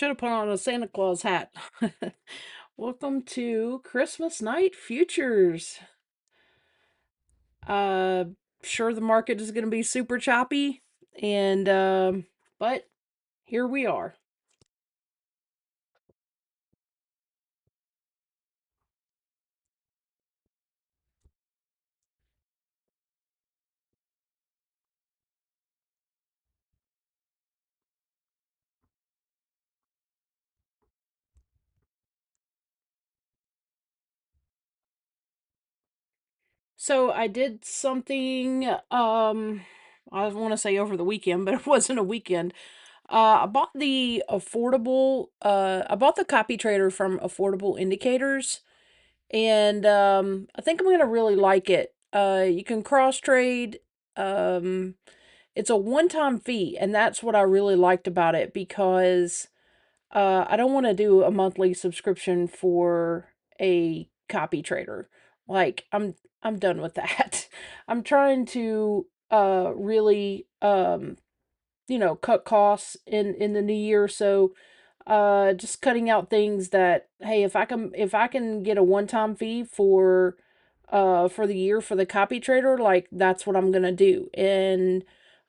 should have put on a Santa Claus hat. Welcome to Christmas Night Futures. Uh, sure, the market is going to be super choppy, and but here we are. So I did something. I want to say over the weekend, but it wasn't a weekend. I bought the affordable. I bought the copy trader from Affordable Indicators, and I think I'm gonna really like it. You can cross trade. Um, it's a one-time fee, and that's what I really liked about it because I don't want to do a monthly subscription for a copy trader. Like I'm done with that. I'm trying to really cut costs in the new year, so just cutting out things that, hey, if I can get a one-time fee for the year for the copy trader, like that's what I'm gonna do. And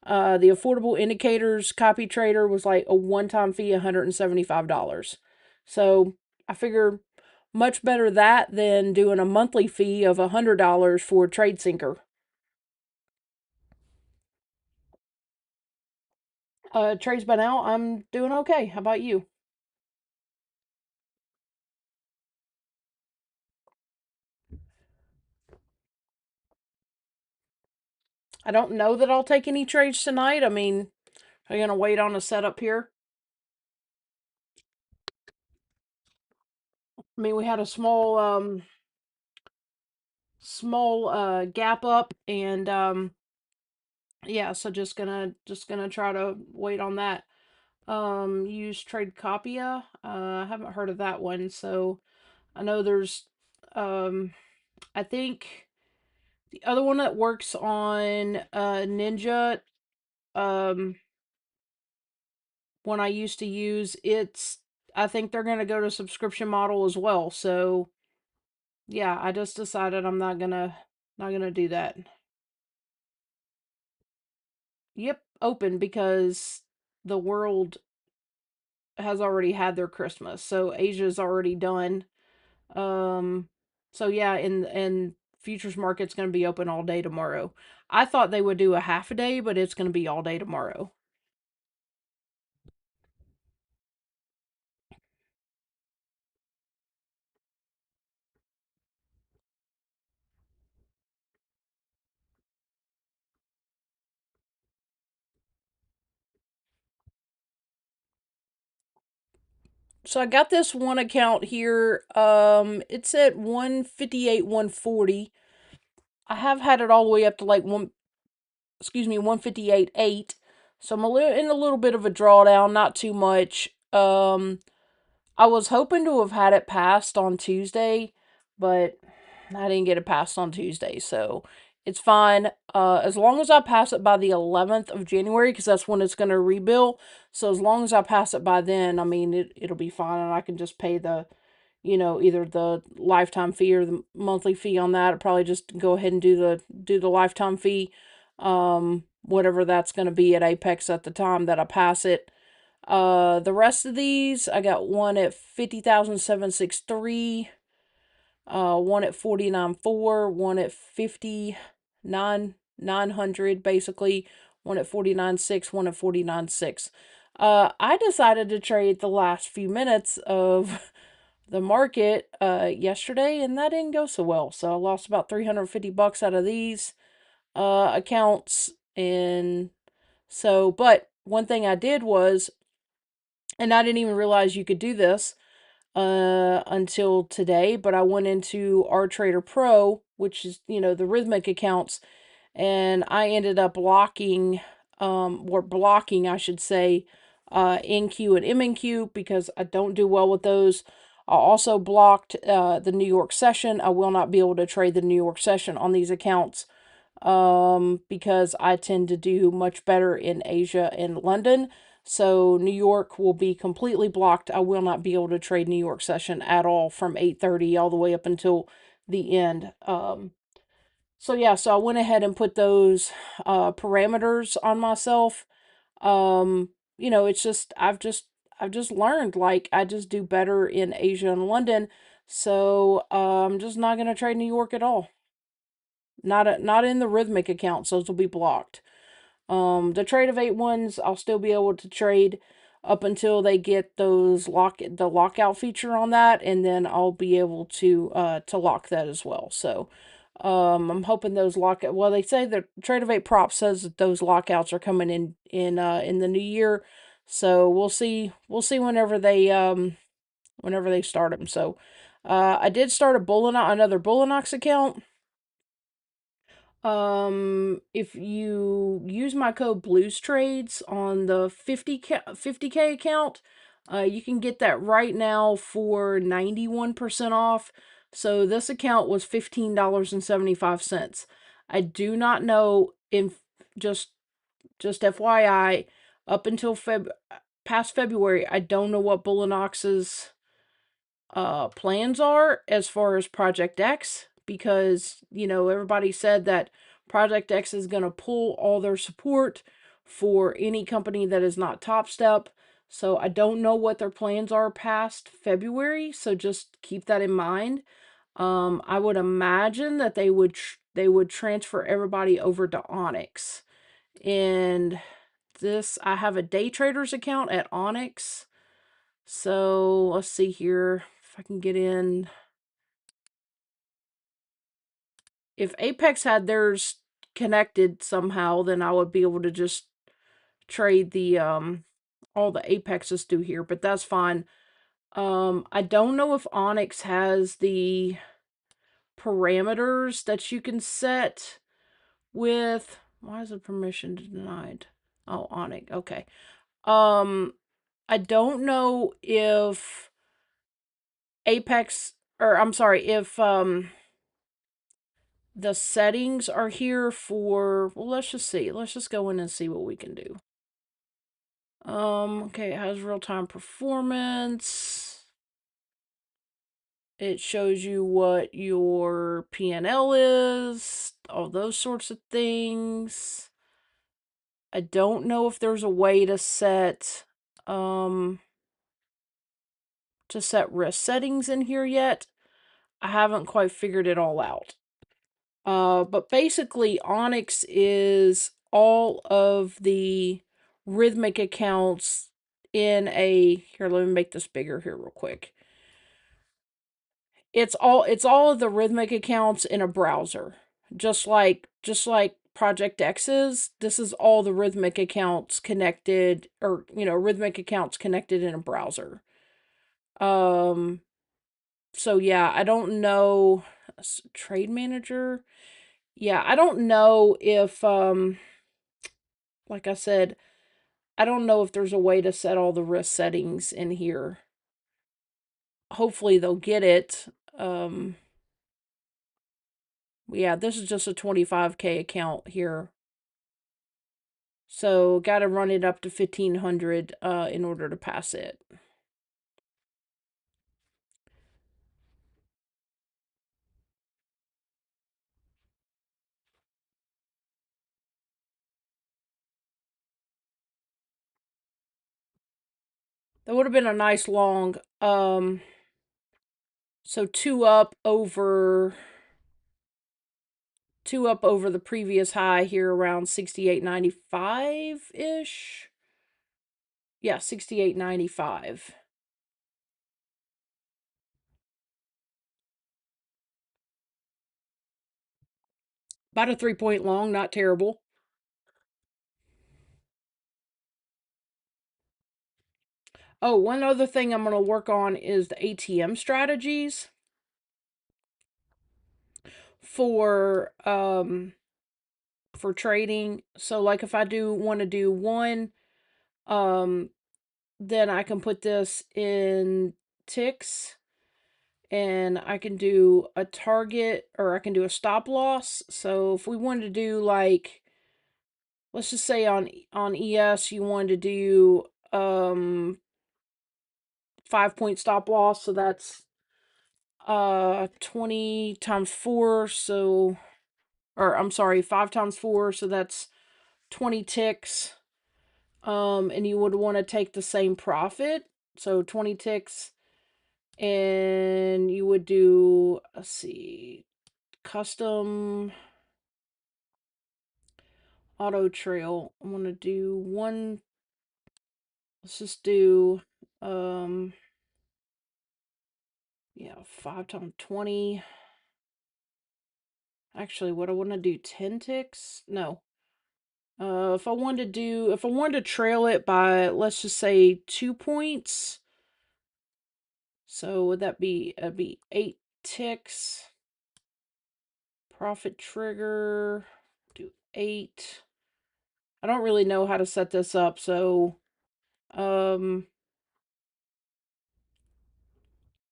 the affordable indicators copy trader was like a one-time fee, $175. So I figure much better that than doing a monthly fee of $100 for a trade sinker. Trades by now, I'm doing okay. How about you? I don't know that I'll take any trades tonight. I mean, are you gonna wait on a setup here? I mean, we had a small gap up, and yeah, so just gonna try to wait on that. Use Trade Copia. I haven't heard of that one, so I know there's I think the other one that works on Ninja, um one I used to use, it's I think they're gonna go to subscription model as well. So yeah, I just decided I'm not gonna do that. Yep, open because the world has already had their Christmas. So Asia's already done. Um so yeah, and futures market's going to be open all day tomorrow. I thought they would do a half a day, but it's going to be all day tomorrow. So I got this one account here. It's at 158 140. I have had it all the way up to like 158.8. So I'm in a little bit of a drawdown, not too much. I was hoping to have had it passed on Tuesday, but I didn't get it passed on Tuesday, so it's fine. As long as I pass it by the 11th of January, because that's when it's going to rebill. So as long as I pass it by then, I mean, it'll be fine, and I can just pay either the lifetime fee or the monthly fee on that. I'll probably just go ahead and do the lifetime fee, whatever that's going to be at Apex at the time that I pass it. The rest of these, I got one at 50,763, one at 49.4, one at 59,900, basically, one at 49.6, one at 49.6. I decided to trade the last few minutes of the market yesterday, and that didn't go so well. So I lost about 350 bucks out of these accounts. And so, but one thing I did was, and I didn't even realize you could do this until today, but I went into our Trader Pro, which is, the Rhythmic accounts, and I ended up blocking, I should say, NQ and MNQ because I don't do well with those. I also blocked the New York session. I will not be able to trade the New York session on these accounts because I tend to do much better in Asia and London. So New York will be completely blocked. I will not be able to trade New York session at all from 8:30 all the way up until the end. So yeah, so I went ahead and put those parameters on myself. Um, it's just I've just learned, like, I just do better in Asia and London. So I'm just not gonna trade New York at all. Not in the rhythmic account, so it'll be blocked. The trade of eight ones, I'll still be able to trade up until they get the lockout feature on that, and then I'll be able to lock that as well. So, I'm hoping those lockout. Well, they say the trade of eight prop says that those lockouts are coming in the new year. So we'll see whenever they start them. So, I did start another Bullinox account. If you use my code Blues Trades on the 50K account, you can get that right now for 91% off. So this account was $15.75. I do not know if just FYI, up until past February, I don't know what Bullinox's plans are as far as Project X, because everybody said that Project X is going to pull all their support for any company that is not Topstep. So I don't know what their plans are past February, so just keep that in mind. I would imagine that they would transfer everybody over to Onyx. And I have a day traders account at Onyx. So let's see here if I can get in. If Apex had theirs connected somehow, then I would be able to just trade the all the Apexes through here, but that's fine. I don't know if Onyx has the parameters that you can set with. Why is the permission denied? Oh, Onyx. Okay. I don't know if Apex, or I'm sorry, if the settings are here for, well, let's just see. Let's just go in and see what we can do. Okay, it has real-time performance. It shows you what your PNL is, all those sorts of things. I don't know if there's a way to set risk settings in here yet. I haven't quite figured it all out. But basically, Onyx is all of the rhythmic accounts in a. Here, let me make this bigger here real quick. It's all of the rhythmic accounts in a browser. Just like Project X is. This is all the rhythmic accounts connected, or rhythmic accounts connected in a browser. Um so yeah, I don't know. Trade manager. Yeah, I don't know if like I said, I don't know if there's a way to set all the risk settings in here. Hopefully they'll get it. Yeah, this is just a 25K account here. So got to run it up to 1500 in order to pass it. That would have been a nice long so two up over the previous high here around 68.95 ish. Yeah, 68.95. About a 3 point long, not terrible. Oh, one other thing I'm going to work on is the ATM strategies for trading. So like if I do want to do one, um then I can put this in ticks, and I can do a target, or I can do a stop loss. So if we wanted to do, like, let's just say on ES you wanted to do um 5 point stop loss, so that's 20 times 4, so or I'm sorry, 5 times 4, so that's 20 ticks. And you would want to take the same profit, so 20 ticks, and you would do, let's see, custom auto trail. I'm gonna do one. Let's just do, um, yeah, 5 times 20. Actually, what I want to do, 10 ticks? No. If I wanted to trail it by, let's just say 2 points. So would that be, be 8 ticks. Profit trigger, do 8. I don't really know how to set this up, so, um,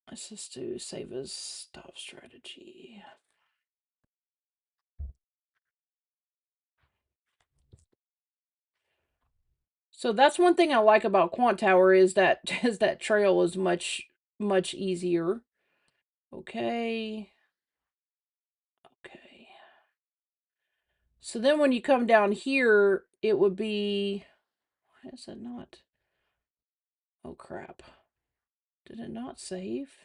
let's just do save as stop strategy. So that's one thing I like about Quant Tower is that is that trail is much easier. Okay. Okay. So then when you come down here, it would be, why is it not? Oh crap. Did it not save?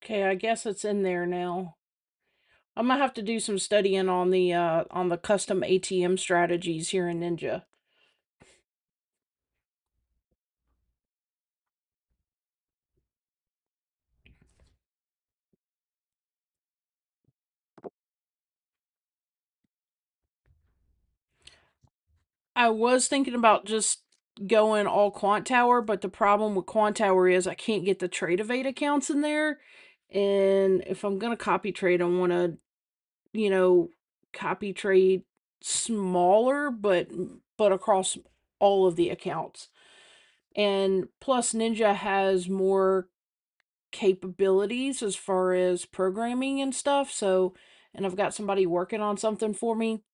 Okay, I guess it's in there now. I'm gonna have to do some studying on the custom ATM strategies here in Ninja. I was thinking about just going all Quant Tower, but the problem with Quant Tower is I can't get the Trade Evade accounts in there. And if I'm gonna copy trade, I want to, you know, copy trade smaller, but across all of the accounts. And plus, Ninja has more capabilities as far as programming and stuff. So, and I've got somebody working on something for me.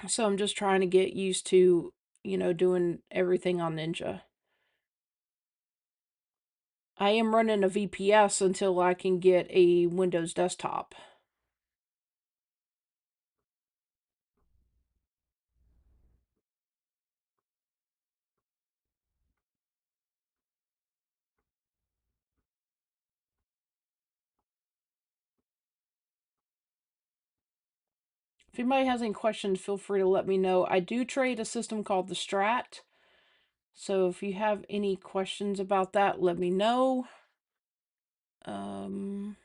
So I'm just trying to get used to, doing everything on Ninja. I am running a VPS until I can get a Windows desktop. If anybody has any questions, feel free to let me know. I do trade a system called the Strat. So if you have any questions about that, let me know. Um,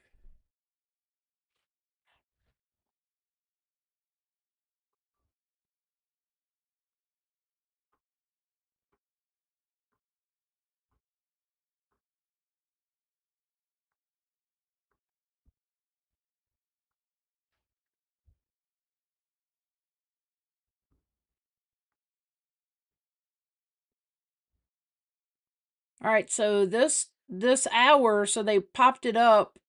All right, so this hour, so they popped it up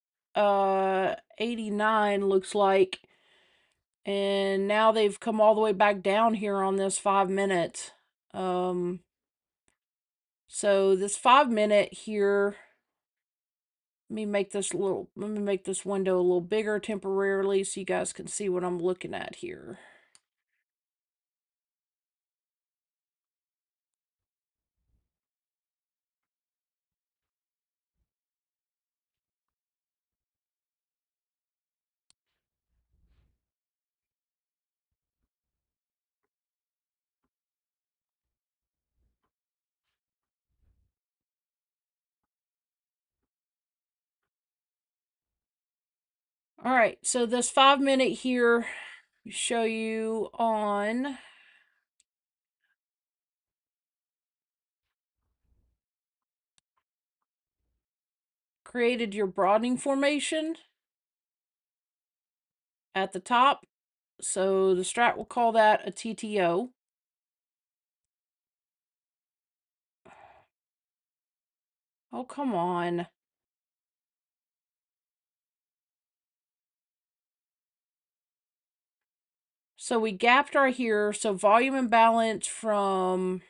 89 looks like, and now they've come all the way back down here on this 5 minute. Um so this 5 minute here, let me make this window a little bigger temporarily so you guys can see what I'm looking at here. All right, so this 5 minute here, show you on created your broadening formation at the top. So the strat will call that a TTO. Oh, come on. So we gapped our here. So volume imbalance from,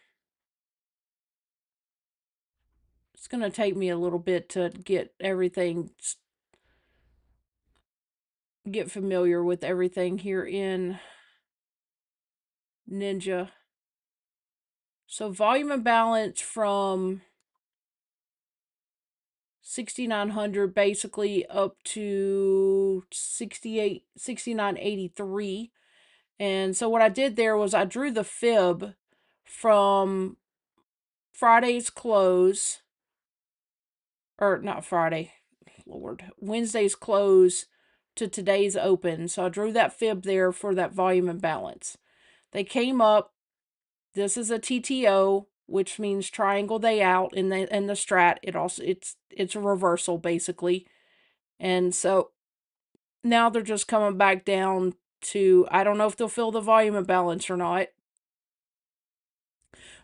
it's going to take me a little bit to get everything, get familiar with everything here in Ninja. So volume imbalance from 6,900 basically up to 6983. And so what I did there was I drew the fib from Friday's close, or not Friday, Lord, Wednesday's close to today's open. So I drew that fib there for that volume imbalance. They came up. This is a TTO, which means triangle they out in the strat. It's a reversal basically. And so now they're just coming back down to, I don't know if they'll fill the volume imbalance or not,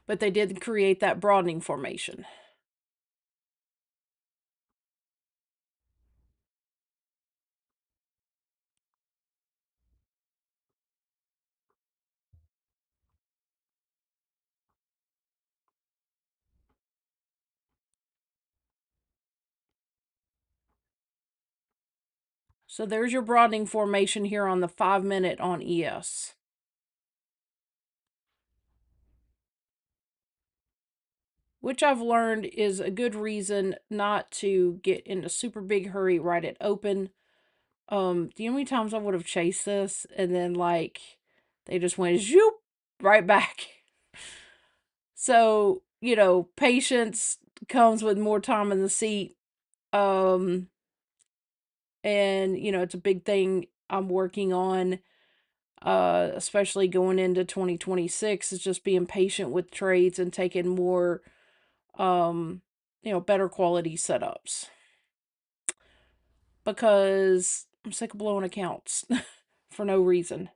but they did create that broadening formation. So there's your broadening formation here on the 5 minute on ES. Which I've learned is a good reason not to get in a super big hurry right at open. The only times I would have chased this and then like they just went zoop right back. So, patience comes with more time in the seat. Um, and it's a big thing I'm working on, especially going into 2026, is just being patient with trades and taking more, um, better quality setups. Because I'm sick of blowing accounts for no reason.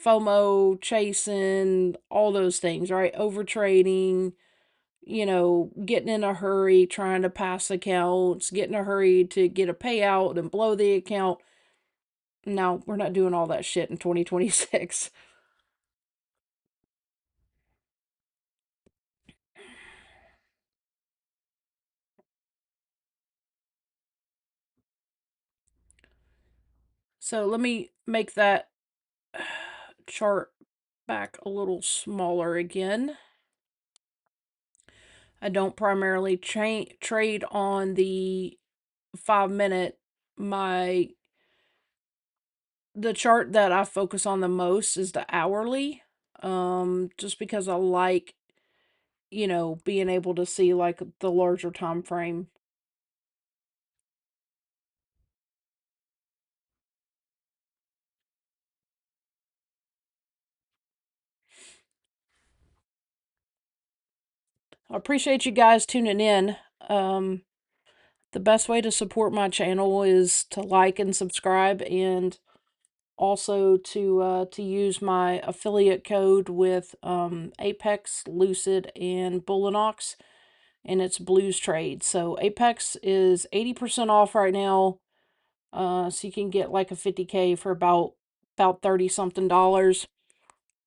FOMO, chasing, all those things, right? Overtrading, getting in a hurry, trying to pass accounts, getting in a hurry to get a payout and blow the account. No, we're not doing all that shit in 2026. So let me make that chart back a little smaller again. I don't primarily trade on the 5 minute. The chart that I focus on the most is the hourly. Just because I like, being able to see like the larger time frame. I appreciate you guys tuning in. The best way to support my channel is to like and subscribe, and also to use my affiliate code with Apex, Lucid, and Bullinox. and it's Blues Trade. So Apex is 80% off right now. So you can get like a 50K for about 30 something dollars.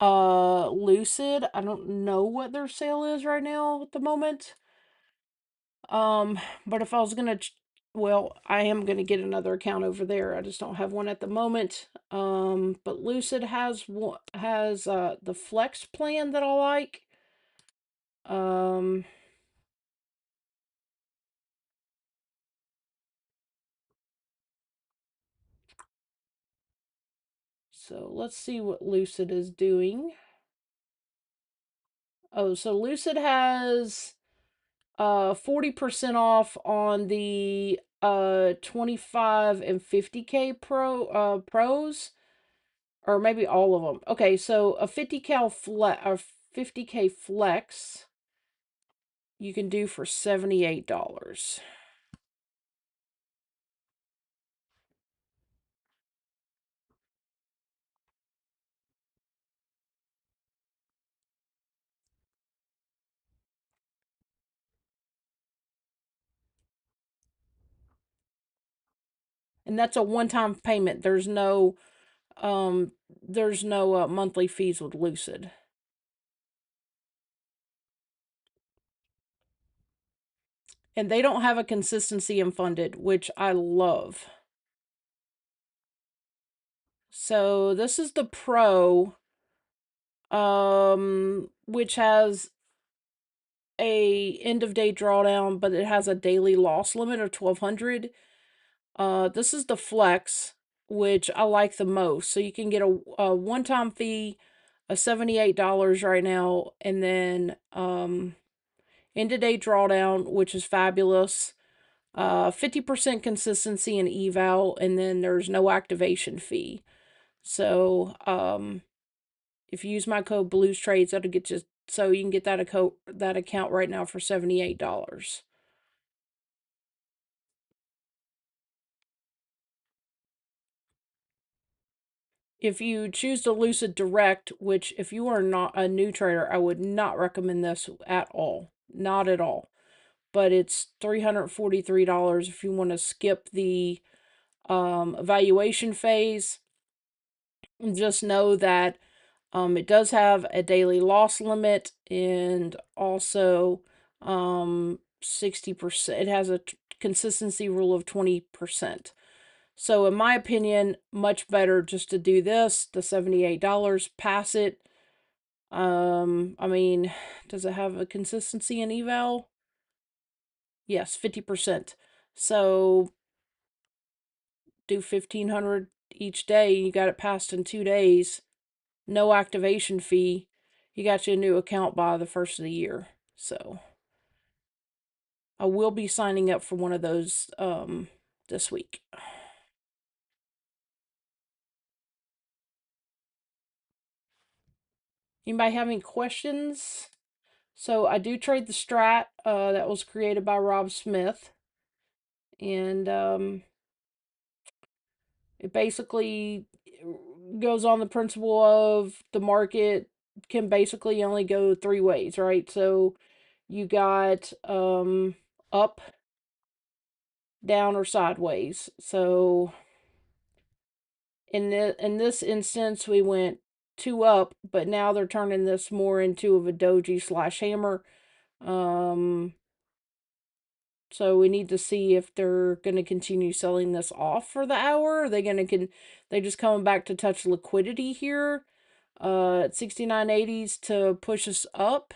Lucid, I don't know what their sale is right now at the moment. Um, but if I was gonna, well, I am gonna get another account over there. I just don't have one at the moment. But Lucid has the Flex plan that I like. Um, so let's see what Lucid is doing. Oh, so Lucid has 40% off on the 25 and 50K pros, or maybe all of them. Okay, so a 50K flex you can do for $78. And that's a one-time payment. There's no monthly fees with Lucid. And they don't have a consistency in funded, which I love. So this is the Pro, which has a end of day drawdown, but it has a daily loss limit of 1200. This is the Flex, which I like the most. So you can get a one-time fee of $78 right now, and then end of day drawdown, which is fabulous. 50% consistency and eval, and then there's no activation fee. So if you use my code Blues Trades, that'll get you, so you can get that account right now for $78. If you choose to Lucid Direct, which if you are not a new trader, I would not recommend this at all. Not at all. But it's $343 if you want to skip the evaluation phase. Just know that it does have a daily loss limit, and also 60%. It has a consistency rule of 20%. So in my opinion, much better just to do this, the $78, pass it. I mean, does it have a consistency in eval? Yes, 50%. So do 1500 each day, you got it passed in 2 days. No activation fee. You got you a new account by the first of the year. So I will be signing up for one of those this week. Anybody have any questions? So I do trade the strat that was created by Rob Smith, and it basically goes on the principle of the market can basically only go 3 ways, right? So you got up, down, or sideways. So in this instance, we went 2 up, but now they're turning this more into of a doji slash hammer. Um, so we need to see if they're going to continue selling this off for the hour. Are they going to they just coming back to touch liquidity here at 69.80s to push us up?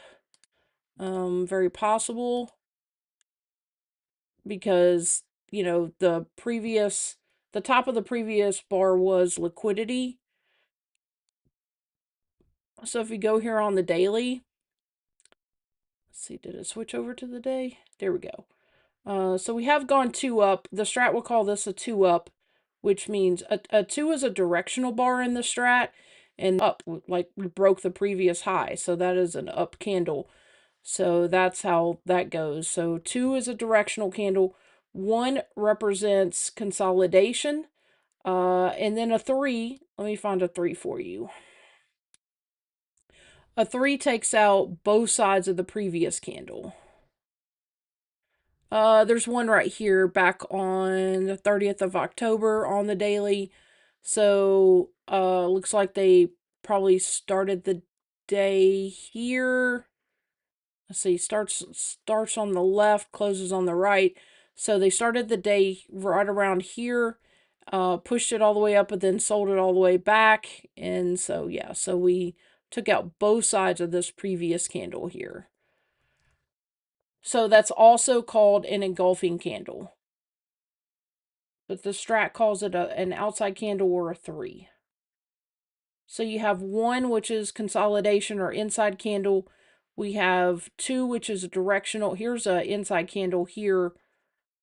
Very possible, because the top of the previous bar was liquidity. So if you go here on the daily, let's see, did it switch over to the day? There we go. So we have gone 2 up. The strat will call this a 2 up, which means a 2 is a directional bar in the strat, and up, like we broke the previous high. So that is an up candle. So that's how that goes. So 2 is a directional candle. 1 represents consolidation. And then a 3, let me find a 3 for you. A 3 takes out both sides of the previous candle. There's one right here back on the 30th of October on the daily. So, looks like they probably started the day here. Let's see, starts on the left, closes on the right. So they started the day right around here, pushed it all the way up, and then sold it all the way back. And so yeah, so we took out both sides of this previous candle here. So that's also called an engulfing candle, but the Strat calls it an outside candle or a three. So you have one, which is consolidation or inside candle. We have two, which is a directional. Here's a inside candle here.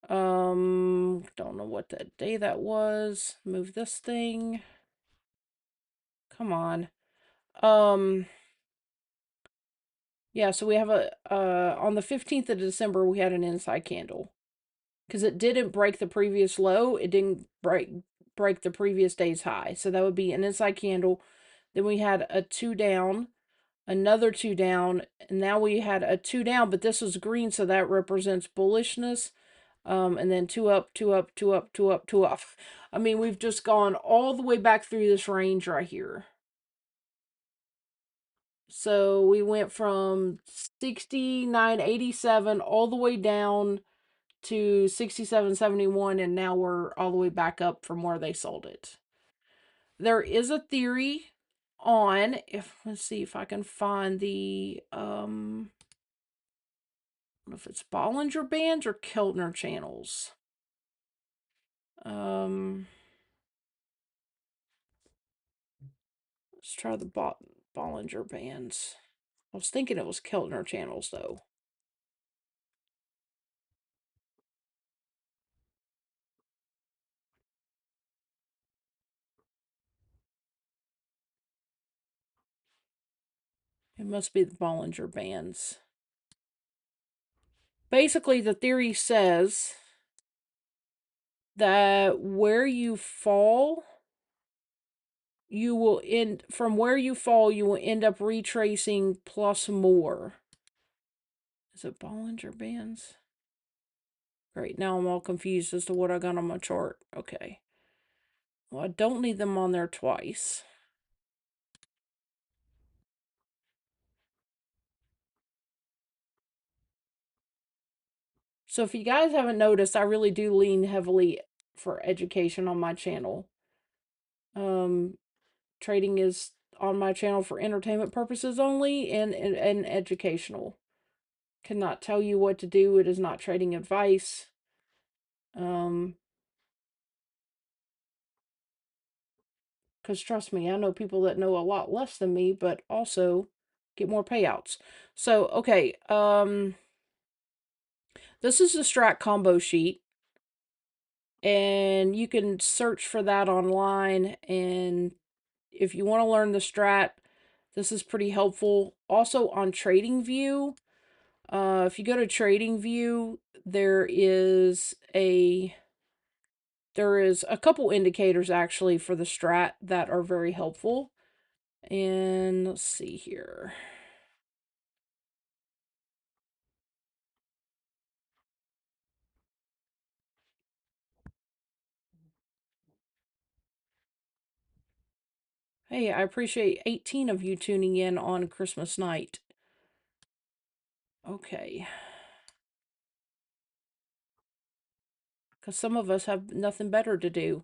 Don't know what that day that was. Move this thing. Come on. Um, yeah, so we have on the 15th of December, we had an inside candle. Because it didn't break the previous low, it didn't break the previous day's high. So that would be an inside candle. Then we had a two down, another two down, and now we had a two down, but this was green, so that represents bullishness. And then two up, two up, two up, two up, two up. I mean, we've just gone all the way back through this range right here. So we went from 69.87 all the way down to 67.71, and now we're all the way back up from where they sold it. There is a theory on, if let's see if I can find the I don't know if it's Bollinger Bands or Keltner channels. Let's try the Bollinger Bands. I was thinking it was Keltner channels though. It must be the Bollinger Bands. Basically, the theory says that where you fall, you will end from where you fall, you will end up retracing plus more. Is it Bollinger Bands? Great, now I'm all confused as to what I got on my chart. Okay. Well, I don't need them on there twice. So if you guys haven't noticed, I really do lean heavily for education on my channel. Trading is on my channel for entertainment purposes only and educational. Cannot tell you what to do. It is not trading advice. Because trust me, I know people that know a lot less than me, but also get more payouts. So, okay, this is the Strat combo sheet, and you can search for that online. And if you want to learn the Strat, this is pretty helpful. Also on TradingView, if you go to TradingView, there is a couple indicators actually for the Strat that are very helpful. And let's see here. Hey, I appreciate 18 of you tuning in on Christmas night. Okay. Because some of us have nothing better to do.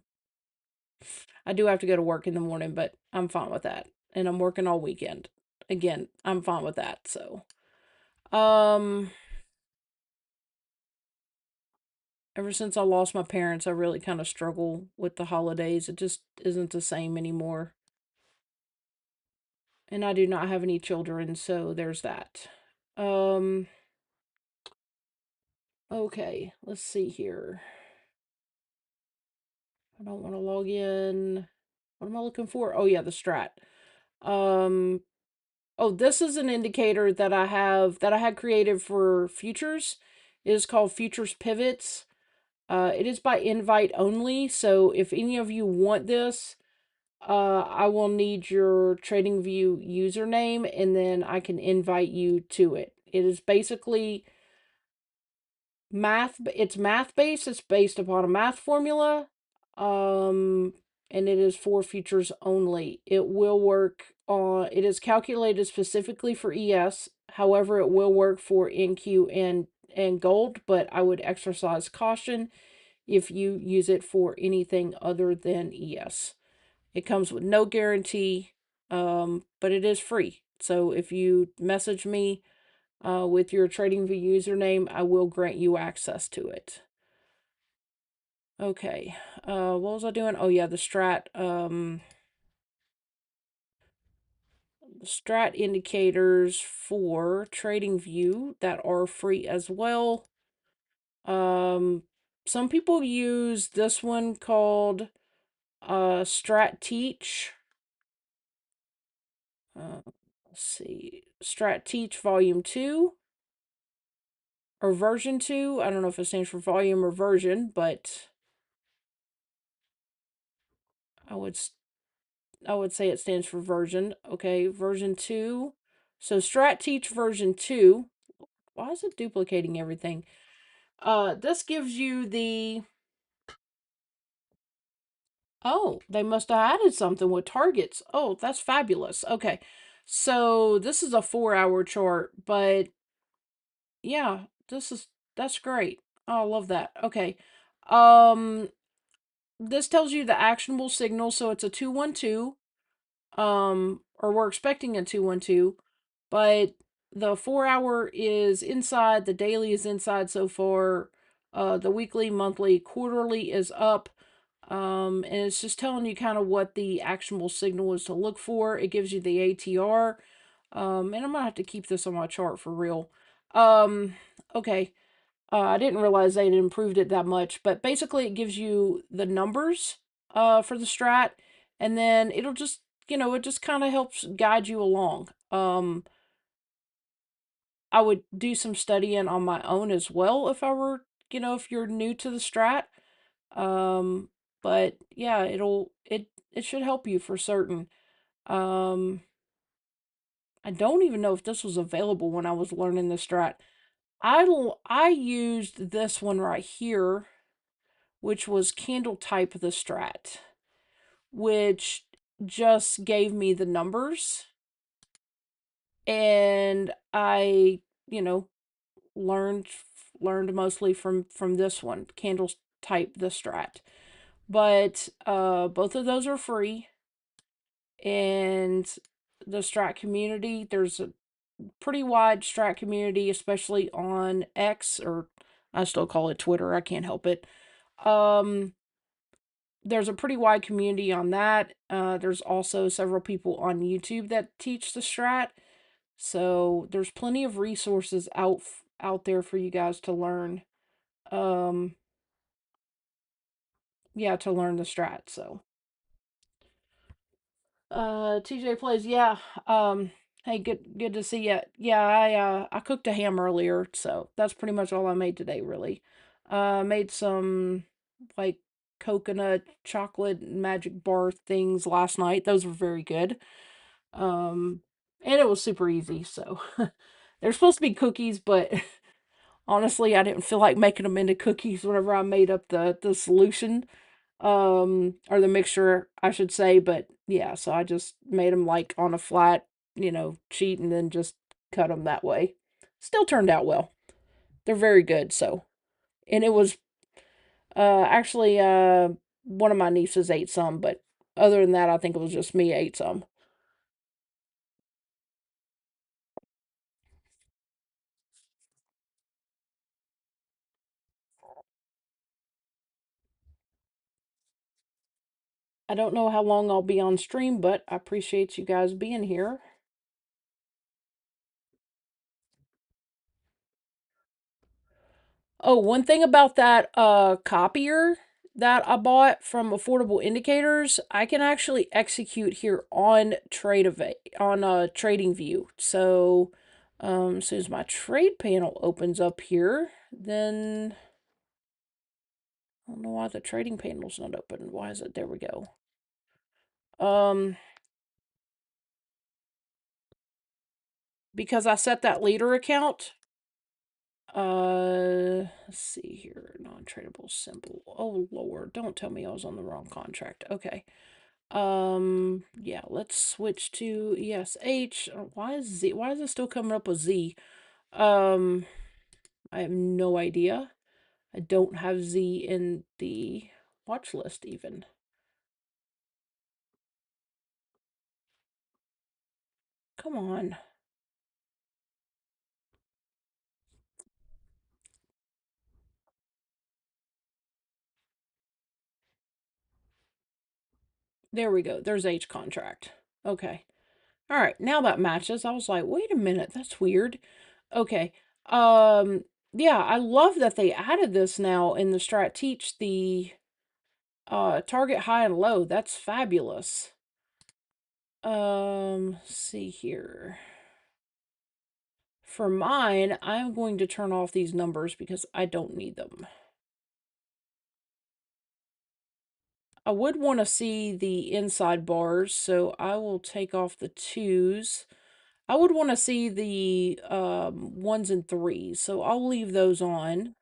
I do have to go to work in the morning, but I'm fine with that. And I'm working all weekend. Again, I'm fine with that, so. Ever since I lost my parents, I really kind of struggle with the holidays. It just isn't the same anymore. And I do not have any children, so there's that. Um, okay, let's see here. I don't want to log in. What am I looking for? Oh yeah, the Strat. Um, oh, this is an indicator that I had created for futures. It is called Futures Pivots. It is by invite only, so if any of you want this, I will need your TradingView username, and then I can invite you to it. It is basically It's math based. It's based upon a math formula. Um and it is for futures only. It will work on it is calculated specifically for ES. However, it will work for NQ and gold, but I would exercise caution if you use it for anything other than ES. It comes with no guarantee, but it is free. So if you message me with your TradingView username, I will grant you access to it. Okay. What was I doing? Oh yeah, the strat indicators for TradingView that are free as well. Um, some people use this one called Strat Teach. Let's see, Strat Teach Volume 2 or Version 2. I don't know if it stands for volume or version, but I would I would say it stands for version. Okay, version 2. So Strat Teach version 2. Why is it duplicating everything? This gives you the Oh, they must have added something with targets. Oh, that's fabulous. Okay. So this is a 4-hour chart, but yeah, that's great. Oh, I love that. Okay. Um this tells you the actionable signal, so it's a 212. Or we're expecting a 212, but the 4-hour is inside, the daily is inside so far, the weekly, monthly, quarterly is up. And it's just telling you kind of what the actionable signal is to look for. It gives you the ATR. And I'm gonna have to keep this on my chart for real. Okay. I didn't realize they'd improved it that much, but basically it gives you the numbers for the strat, and then it'll just, it just kind of helps guide you along. I would do some studying on my own as well if I were, if you're new to the strat. Um, but yeah, it should help you for certain. Um, I don't even know if this was available when I was learning the strat. I used this one right here, which was Candle Type the Strat, which just gave me the numbers. And I, you know, learned learned mostly from this one, Candle Type the Strat. But both of those are free. And the strat community, there's a pretty wide strat community, especially on X, or I still call it Twitter. I can't help it. Um, there's a pretty wide community on that. There's also several people on YouTube that teach the strat. So there's plenty of resources out there for you guys to learn. Um, yeah, to learn the strat. So TJ plays, yeah. Um, hey, good to see you. Yeah, I cooked a ham earlier, so that's pretty much all I made today, really. Made some like coconut chocolate magic bar things last night. Those were very good. Um, and it was super easy, so they're supposed to be cookies, but honestly, I didn't feel like making them into cookies whenever I made up the solution, or the mixture, I should say. But yeah, so I just made them like on a flat, sheet, and then just cut them that way. Still turned out well. They're very good. So, and it was actually one of my nieces ate some, but other than that, I think it was just me ate some. I don't know how long I'll be on stream, but I appreciate you guys being here. Oh, one thing about that copier that I bought from Affordable Indicators, I can actually execute here on Trading View. So, as soon as my trade panel opens up here, then I don't know why the trading panel's not open. Why is it? There we go. Um, because I set that leader account. Let's see here. Non-tradable symbol. Oh Lord, don't tell me I was on the wrong contract. Okay. Yeah, let's switch to ESH. Why is Z? Why is it still coming up with Z? Um, I have no idea. I don't have Z in the watch list even. Come on. There we go. There's H contract. Okay. All right. Now that matches. I was like, wait a minute. That's weird. Okay. Um, yeah, I love that they added this now in the Strat Teach, the target high and low. That's fabulous. See here. For mine, I'm going to turn off these numbers because I don't need them. I would want to see the inside bars, so I will take off the twos. I would want to see the ones and threes, so I'll leave those on.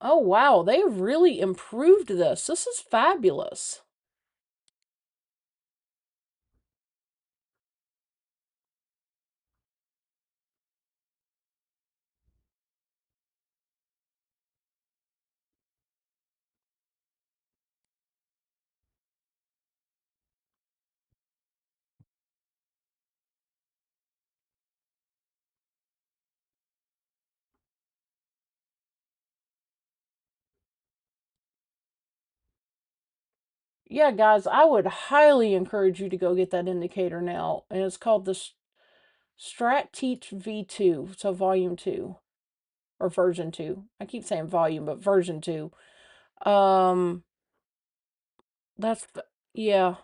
Oh wow, they really improved this. This is fabulous. Yeah, guys, I would highly encourage you to go get that indicator now. And it's called the Strat Teach V2, so volume 2 or version 2. I keep saying volume, but version 2. Um that's yeah,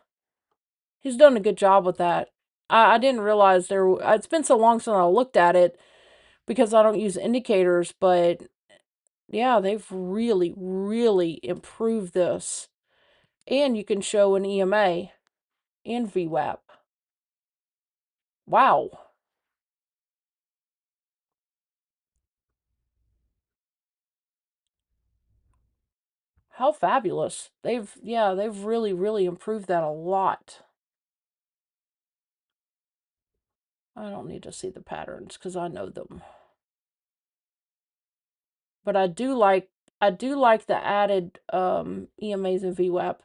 he's done a good job with that. I didn't realize it's been so long since I looked at it because I don't use indicators, but yeah, they've really really improved this. And you can show an EMA and VWAP. Wow. How fabulous. They've really, really improved that a lot. I don't need to see the patterns because I know them. But I do like the added EMAs and VWAP.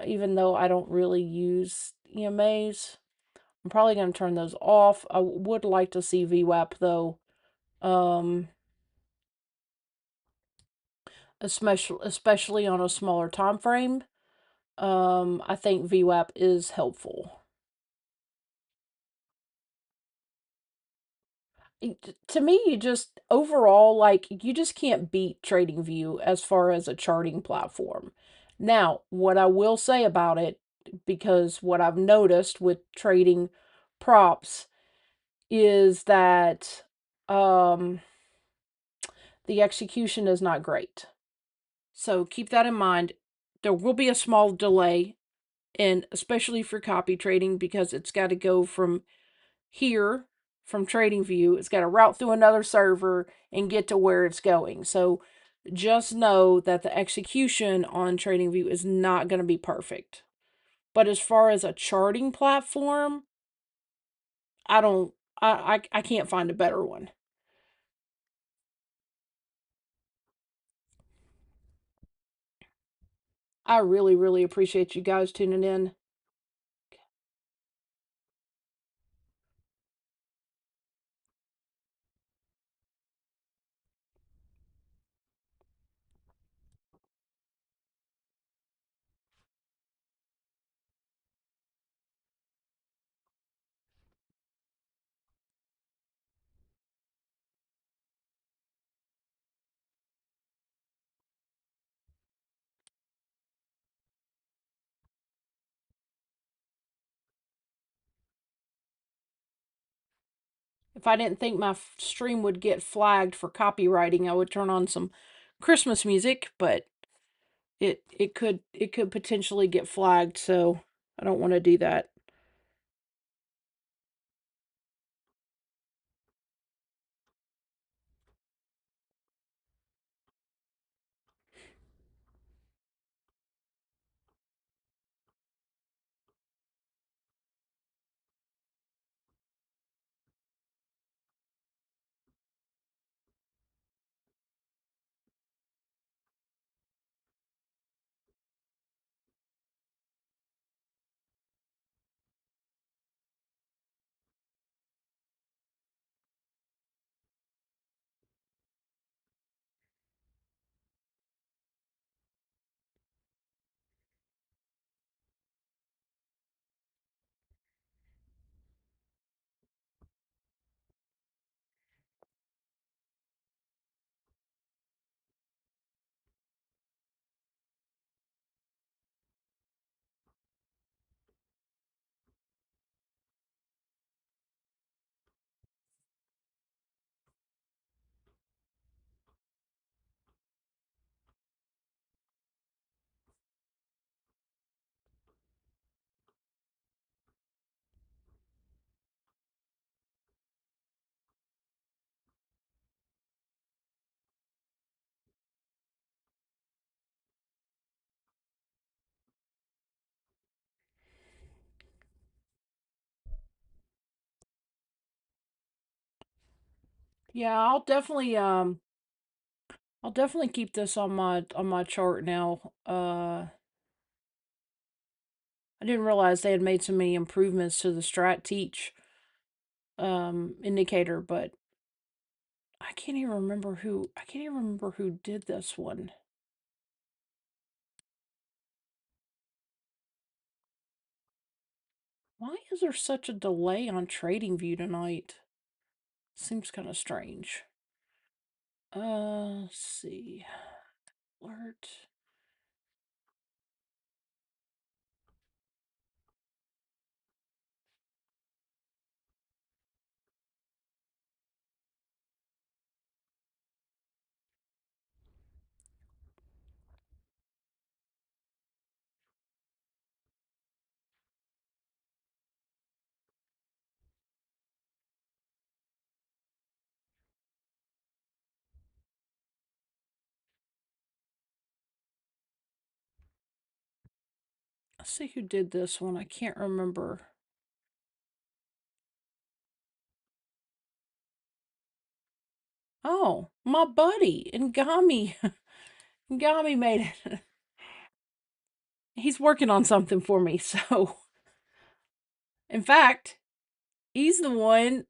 Even though I don't really use EMAs. I'm probably gonna turn those off. I would like to see VWAP though. Um especially on a smaller time frame. I think VWAP is helpful. To me, you just overall, like, you just can't beat TradingView as far as a charting platform. Now, what I will say about it, because what I've noticed with trading props is that um, the execution is not great. So keep that in mind. There will be a small delay, and especially for copy trading, because it's got to go from here from TradingView. It's got to route through another server and get to where it's going. So just know that the execution on TradingView is not going to be perfect. But as far as a charting platform, I don't I can't find a better one. I really, really appreciate you guys tuning in. If I didn't think my stream would get flagged for copywriting, I would turn on some Christmas music, but it could potentially get flagged, so I don't want to do that. Yeah, I'll definitely keep this on my chart now. I didn't realize they had made so many improvements to the strat teach indicator, but I can't even remember who did this one. Why is there such a delay on TradingView tonight? Seems kind of strange. Let's see. Alert. Let's see who did this one. I can't remember. Oh, my buddy Ngami. Ngami made it. He's working on something for me, so in fact, he's the one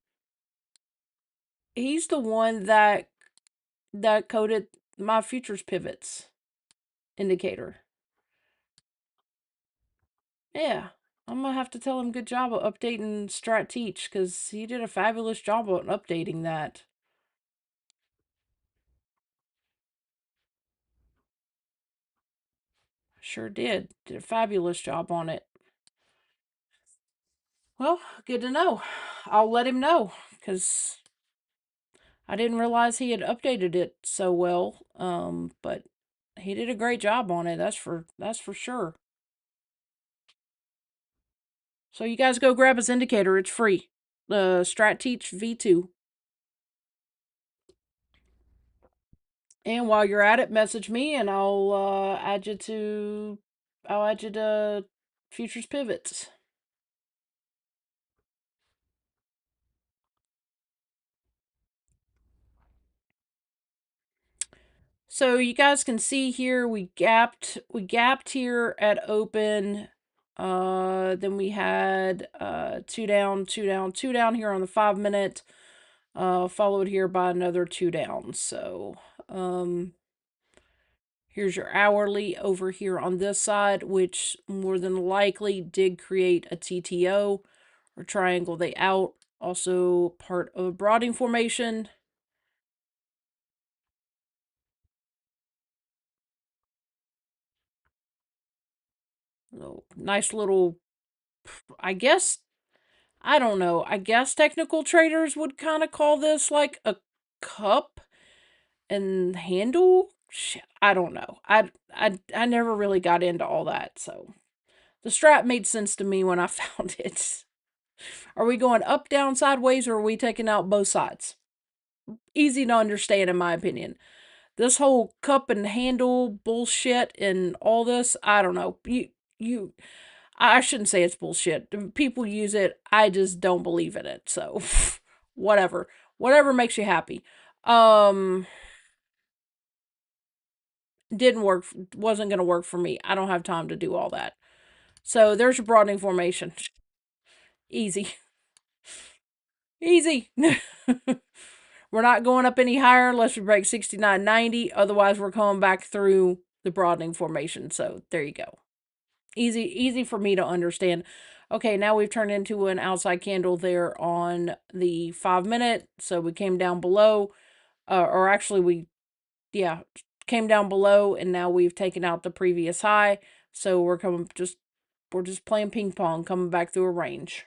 he's the one that coded my futures pivots indicator. Yeah. I'm gonna have to tell him good job of updating Strat Teach because he did a fabulous job on updating that. Sure did. Did a fabulous job on it. Well, good to know. I'll let him know because I didn't realize he had updated it so well. But he did a great job on it. That's for sure. So you guys go grab his indicator. It's free. The Strat Teach V2. And while you're at it, message me and I'll add you to Futures Pivots. So you guys can see here we gapped here at open. Then we had two down, two down, two down here on the 5 minute. Followed here by another two down. So here's your hourly over here on this side, which more than likely did create a TTO or triangle they out. Also part of a broadening formation. Nice little, I guess, I don't know. I guess technical traders would kind of call this like a cup and handle shit, I don't know. I never really got into all that, so the strap made sense to me when I found it. Are we going up, down, sideways, or are we taking out both sides? Easy to understand, in my opinion. This whole cup and handle bullshit and all this, I don't know. You, I shouldn't say it's bullshit. People use it. I just don't believe in it. So, whatever, whatever makes you happy. Um, didn't work. Wasn't gonna work for me. I don't have time to do all that. So there's your broadening formation. Easy, easy. We're not going up any higher unless we break 69.90. Otherwise, we're coming back through the broadening formation. So there you go. Easy for me to understand. Okay, now we've turned into an outside candle there on the 5 minute. So we came down below, or actually yeah, came down below, and now we've taken out the previous high. So we're just playing ping pong, coming back through a range.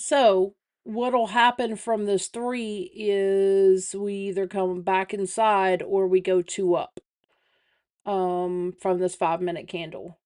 So what'll happen from this three is we either come back inside or we go two up from this 5 minute candle.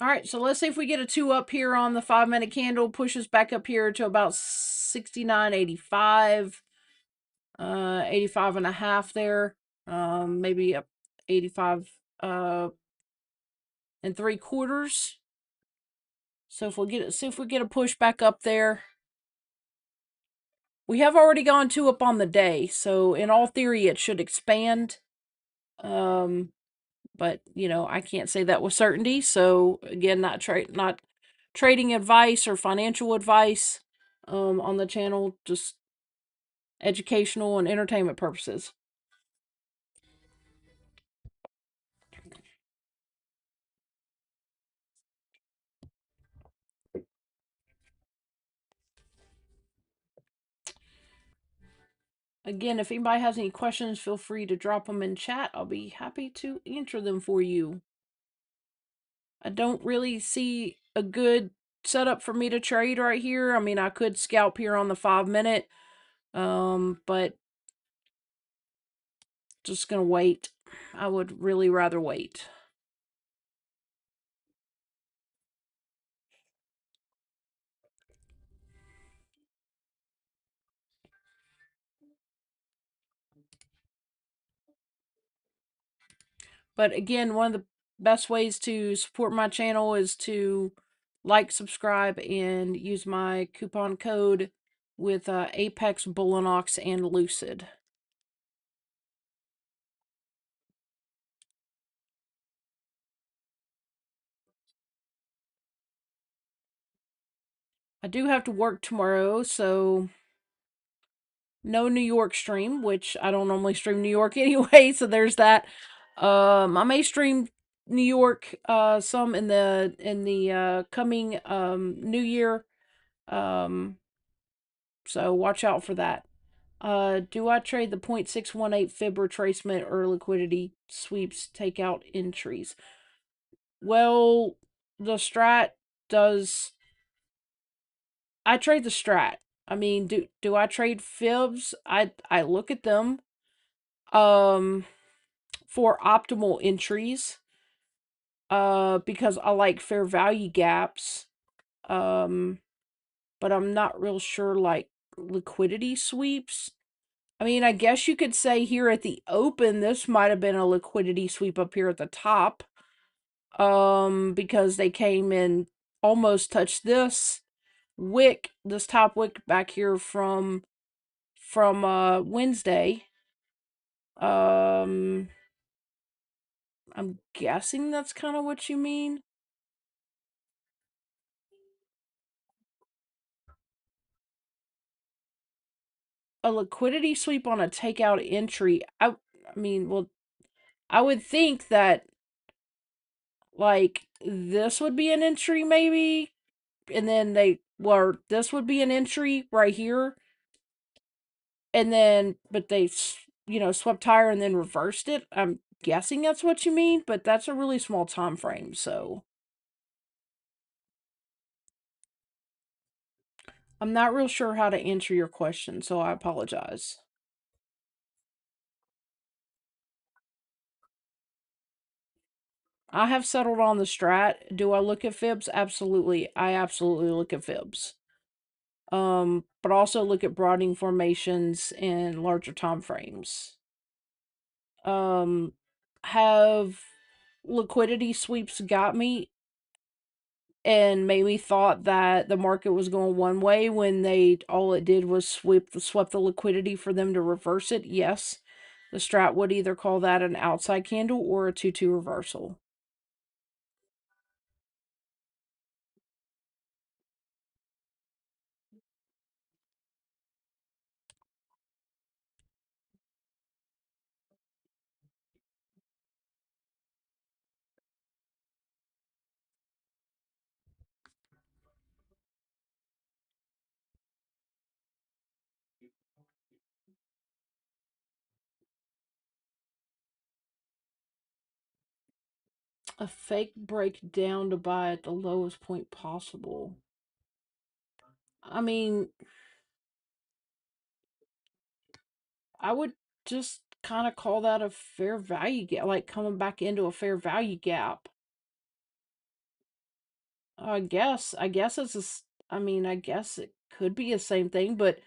All right, so let's see if we get a two up here on the 5 minute candle, pushes back up here to about 69.85, 85 and a half there, maybe up 85 and 3/4. So if we get it, see if we get a push back up there. We have already gone two up on the day, so in all theory it should expand. Um, but I can't say that with certainty. So again, not trading advice or financial advice on the channel, just educational and entertainment purposes. Again, if anybody has any questions, feel free to drop them in chat. I'll be happy to answer them for you. I don't really see a good setup for me to trade right here. I mean, I could scalp here on the 5 minute, but just gonna wait. I would really rather wait. But again, one of the best ways to support my channel is to like, subscribe, and use my coupon code with Apex, Bullinox, and Lucid. I do have to work tomorrow, so no New York stream, which I don't normally stream New York anyway, so there's that. I may stream New York some in the coming New Year. Um so watch out for that. Do I trade the 0.618 fib retracement or liquidity sweeps takeout entries? Well, the strat does. I trade the strat. I mean, do I trade fibs? I look at them um for optimal entries because I like fair value gaps. Um but I'm not real sure like liquidity sweeps. I mean, I guess you could say here at the open this might have been a liquidity sweep up here at the top. Because they came and almost touched this wick, this top wick back here from Wednesday. Um I'm guessing that's kind of what you mean. A liquidity sweep on a takeout entry. I mean, well, I would think that like this would be an entry maybe, and then this would be an entry right here, and then but they swept higher and then reversed it. I'm guessing that's what you mean, but that's a really small time frame, so I'm not real sure how to answer your question, so I apologize. I have settled on the strat. Do I look at fibs? Absolutely. I absolutely look at fibs. But also look at broadening formations and larger time frames. Um, have liquidity sweeps got me and made me thought that the market was going one way when they all it did was swept the liquidity for them to reverse it? Yes. The strat would either call that an outside candle or a 2-2 reversal. A fake breakdown to buy at the lowest point possible. I mean, I would just kind of call that a fair value gap, like coming back into a fair value gap. I guess it's I mean, I guess it could be the same thing, but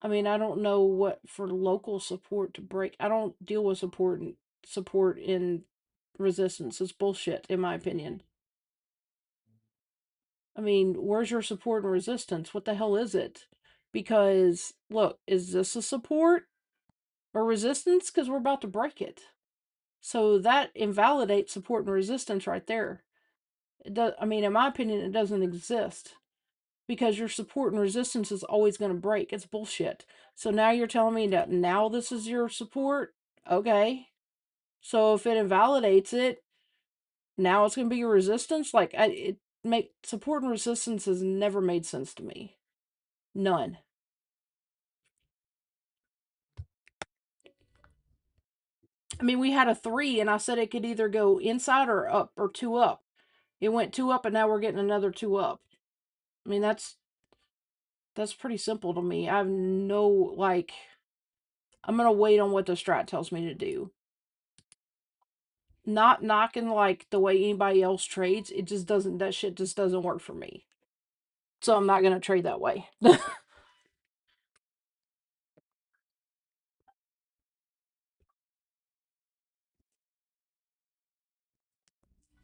I mean, I don't know what for local support to break. I don't deal with support in resistance. It's bullshit, in my opinion. I mean, where's your support and resistance? What the hell is it? Because look, is this a support or resistance? Because we're about to break it. So that invalidates support and resistance right there. It does. I mean, in my opinion, it doesn't exist because your support and resistance is always going to break. It's bullshit. So now you're telling me that now this is your support? Okay. So if it invalidates it, now it's going to be your resistance? Like, support and resistance has never made sense to me. None. I mean, we had a 3, and I said it could either go inside or up or 2 up. It went 2 up, and now we're getting another 2 up. I mean, that's pretty simple to me. I have no, like, I'm gonna wait on what the strat tells me to do. Not knocking like the way anybody else trades. It just doesn't. That shit just doesn't work for me. So I'm not gonna trade that way.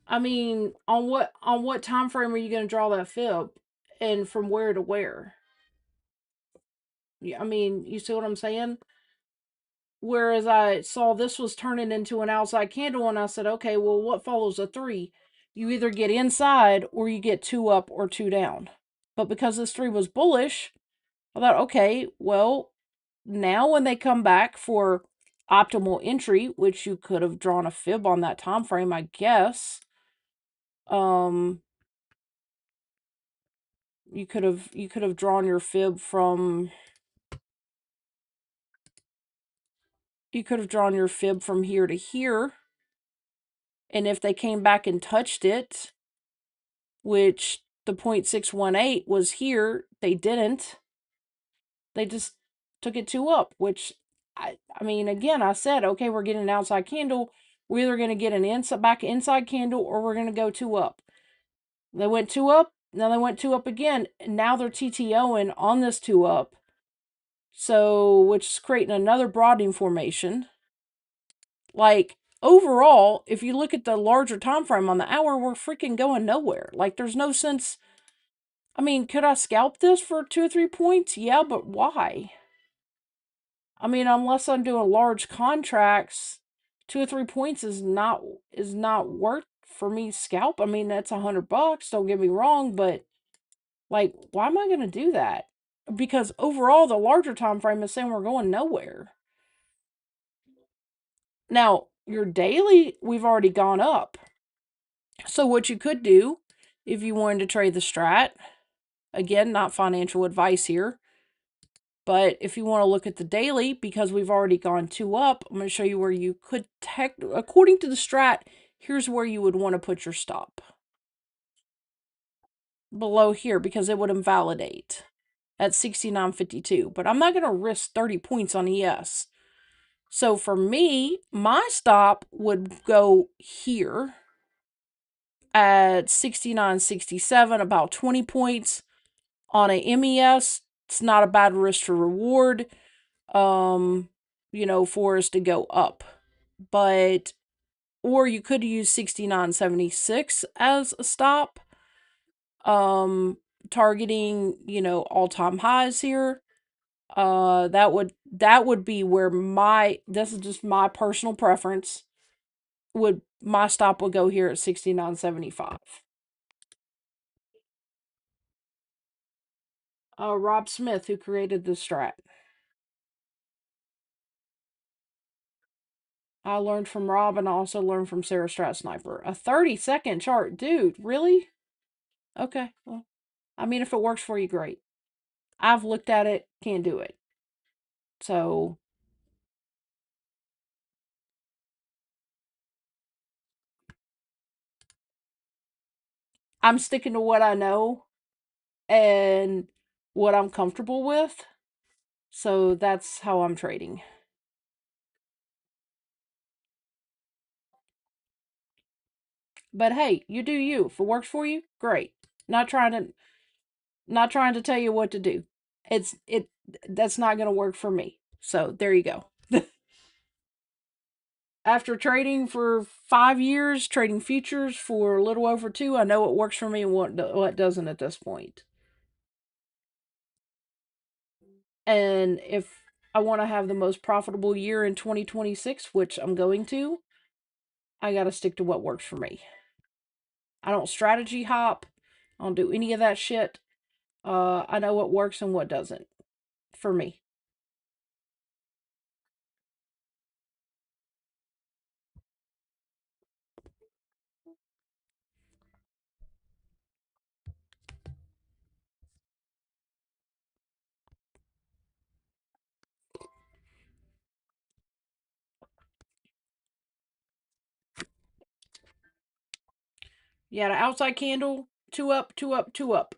I mean, on what time frame are you gonna draw that fib, and from where to where? Yeah, I mean, you see what I'm saying? Whereas I saw this was turning into an outside candle, and I said, okay, well, what follows a 3? You either get inside or you get 2 up or 2 down. But because this 3 was bullish, I thought, okay, well, now when they come back for optimal entry, which you could have drawn a fib on that time frame, I guess. Um, you could have drawn your fib from here to here, and if they came back and touched it, which the 0.618 was here, they didn't. They just took it 2 up, which I mean, again, I said, okay, we're getting an outside candle. We're either going to get an inside candle, or we're going to go 2 up. They went 2 up, now they went 2 up again, and now they're TTOing on this 2 up. So, which is creating another broadening formation. Like, overall, if you look at the larger time frame on the hour, we're freaking going nowhere. Like, there's no sense. I mean, could I scalp this for 2 or 3 points? Yeah, but why? I mean, unless I'm doing large contracts, 2 or 3 points is not worth for me scalp. I mean, that's $100. Don't get me wrong, but like, why am I going to do that? Because overall, the larger time frame is saying we're going nowhere. Now, your daily, we've already gone up. So what you could do, if you wanted to trade the strat, again, not financial advice here, but if you want to look at the daily, because we've already gone 2 up, I'm going to show you where you could according to the strat, here's where you would want to put your stop. Below here, because it would invalidate at 69.52. But I'm not going to risk 30 points on ES. So for me, my stop would go here at 69.67, about 20 points on a MES. It's not a bad risk for reward, for us to go up. But, or you could use 69.76 as a stop, targeting, all-time highs here. That would be where this is just my personal preference, my stop would go here at 69.75. Rob Smith, who created the strat. I learned from Rob, and I also learned from Sarah Strat Sniper. A 30-second chart, dude, really? Okay, well, I mean, if it works for you, great. I've looked at it, can't do it. So, I'm sticking to what I know and what I'm comfortable with. So, that's how I'm trading. But hey, you do you. If it works for you, great. Not trying to not trying to tell you what to do. That's not going to work for me. So, there you go. After trading for 5 years, trading futures for a little over 2, I know what works for me and what doesn't at this point. And if I want to have the most profitable year in 2026, which I'm going to, I got to stick to what works for me. I don't strategy hop. I don't do any of that shit. I know what works and what doesn't for me. Yeah, the outside candle, two up, two up, two up.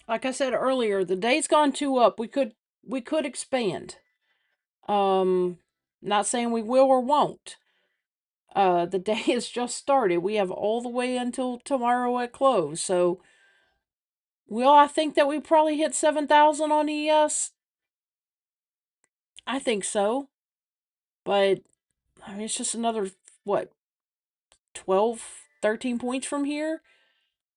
Like I said earlier, the day's gone two up. We could expand. Um, Not saying we will or won't. The day has just started. We have all the way until tomorrow at close. So, will I think that we probably hit 7,000 on ES? I think so. But, I mean, it's just another, what, 12, 13 points from here?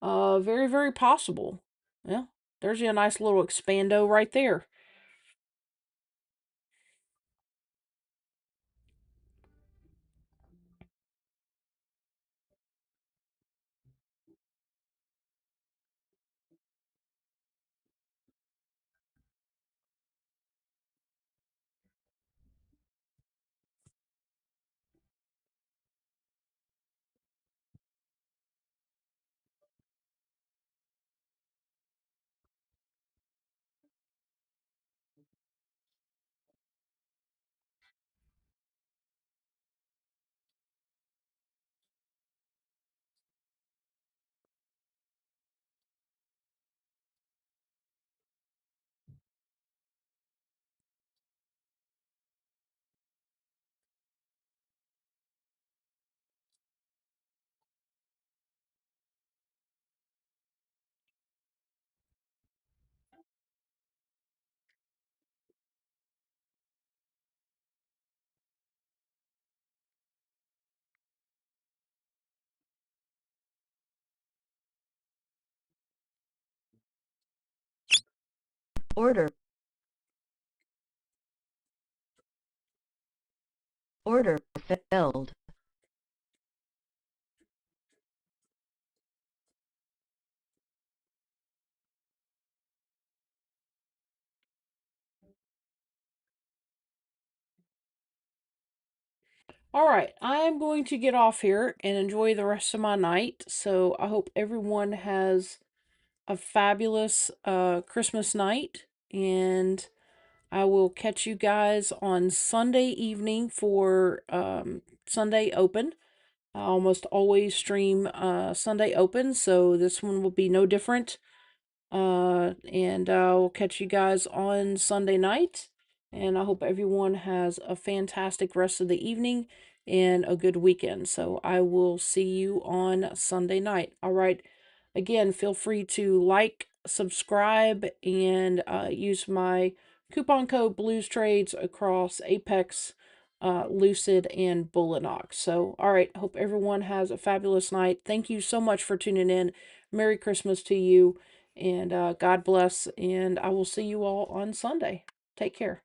Very, very possible. Yeah, there's a nice little expando right there. Order. Order filled. All right, I'm going to get off here and enjoy the rest of my night. So I hope everyone has a fabulous Christmas night, and I will catch you guys on Sunday evening for Sunday Open. I almost always stream Sunday Open, so this one will be no different. And I'll catch you guys on Sunday night. And I hope everyone has a fantastic rest of the evening and a good weekend. So I will see you on Sunday night. All right. Again, feel free to like, subscribe, and use my coupon code Blues Trades across Apex, Lucid, and Bullinox. So, all right. Hope everyone has a fabulous night. Thank you so much for tuning in. Merry Christmas to you, and God bless. And I will see you all on Sunday. Take care.